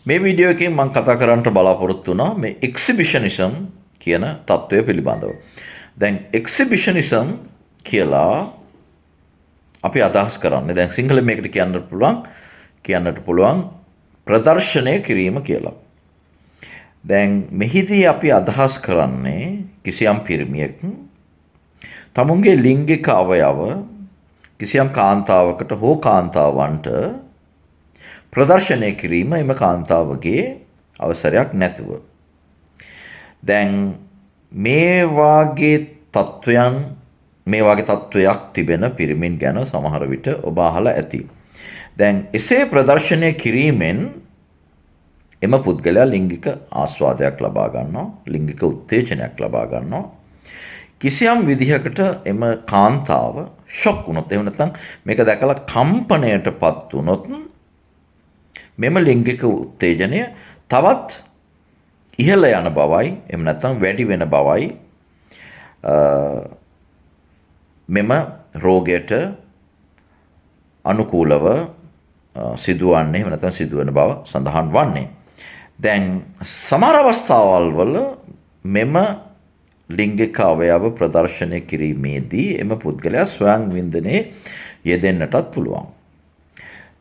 මේ වීඩියෝ එකෙන් මම කතා කරන්නට බලාපොරොත්තු වුණා මේ එක්සිබිෂනිසම් කියන තත්වය පිළිබඳව. දැන් එක්සිබිෂනිසම් කියලා අපි අදහස් කරන්නේ දැන් සිංහලෙන් මේකට කියන්නට පුළුවන් ප්‍රදර්ශනය කිරීම කියලා. දැන් මෙහිදී අපි අදහස් කරන්නේ කිසියම් පිරිමියෙක් තමුන්ගේ ලිංගික අවයව කිසියම් කාන්තාවකට හෝ කාන්තාවන්ට ප්‍රදර්ශනය කිරීම එම කාන්තාවගේ අවසරයක් නැතුව. දැන් මේ වාගේ තත්වයක් තිබෙන පිරිමින් ගැන සමහර විට ඔබ අහලා ඇති. දැන් එසේ ප්‍රදර්ශනය කිරීමෙන් එම පුද්ගලයා ලිංගික ආස්වාදයක් ලබා ගන්නවා, ලිංගික උත්තේජනයක් ලබා ගන්නවා. කිසියම් විදිහකට එම කාන්තාව ෂොක් වුණොත් එහෙම නැත්නම් මේක දැකලා කම්පණයටපත් වුණොත් මෙම ලිංගික උත්තේජනය තවත් ඉහළ යන බවයි එහෙම නැත්නම් වැඩි වෙන බවයි මෙම රෝගයට අනුකූලව සිදුවන්නේ එහෙම නැත්නම් සිදුවන බව සඳහන් වන්නේ. දැන් සමහර අවස්ථාවල් වල මෙම ලිංගික අවයව ප්‍රදර්ශනය කිරීමේදී එම පුද්ගලයා ස්වයං වින්දනයේ යෙදෙන්නටත් පුළුවන්.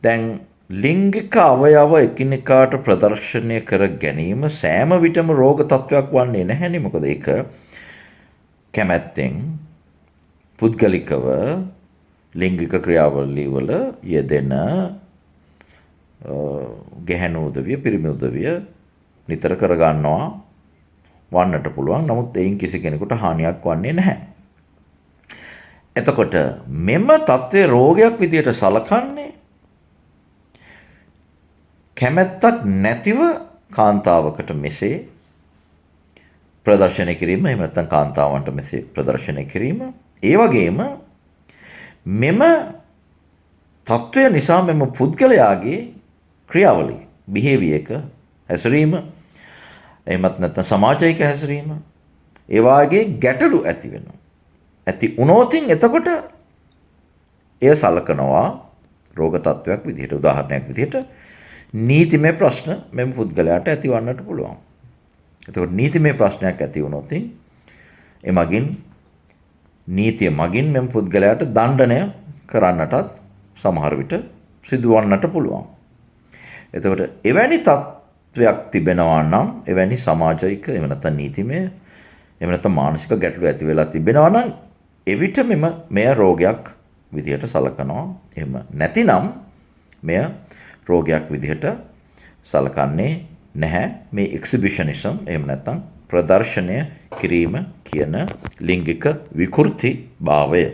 දැන් ලිංගික අවයව එකිනෙකාට ප්‍රදර්ශනය කර ගැනීම සෑම විටම රෝග තත්වයක් වන්නේ නැහැනේ. මොකද ඒක කැමැත්තෙන් පුද්ගලිකව ලිංගික ක්‍රියාවලිය වල යෙදෙන ගැහැණු උදවිය පිරිමි උදවිය නිතර කර ගන්නවා වන්නට පුළුවන්. නමුත් එයින් කිසි කෙනෙකුට හානියක් වන්නේ නැහැ. එතකොට මෙම තත්ත්වය රෝගයක් විදියට සලකන්නේ කැමැත්තක් නැතිව කාන්තාවකට මෙසේ ප්‍රදර්ශනය කිරීම එහෙම නැත්නම් කාන්තාවන්ට මෙසේ ප්‍රදර්ශනය කිරීම. ඒ වගේම මෙම තත්ත්වය නිසා මෙම පුද්ගලයාගේ ක්‍රියාවලිය බිහේවියර් එක හැසිරීම එහෙමත් නැත්නම් සමාජයක හැසිරීම ඒ වාගේ ගැටලු ඇති වෙනවා. ඇති වුණොතින් එතකොට එය සලකනවා රෝග තත්වයක් විදිහට. උදාහරණයක් විදිහට නීතිමය ප්‍රශ්න මෙම පුද්ගලයාට ඇතිවන්නට පුළුවන්. එතකොට නීතිමය ප්‍රශ්නයක් ඇති වුණොත් එමගින් නීතිය මගින් මෙම පුද්ගලයාට දණ්ඩනය කරන්නටත් සමහර විට සිදුවන්නට පුළුවන්. එතකොට එවැනි තත්වයක් තිබෙනවා නම් එවැනි සමාජයක එහෙම නැත්නම් නීතිමය එහෙම නැත්නම් මානසික ගැටලු ඇති වෙලා තිබෙනවා නම් එවිට මෙය රෝගයක් විදිහට සලකනවා. එහෙම නැතිනම් මෙය රෝගයක් විදිහට සලකන්නේ නැහැ. මේ එක්සිබිෂනිසම් එහෙම නැත්නම් ප්‍රදර්ශනය කිරීම කියන ලිංගික විකෘති භාවය.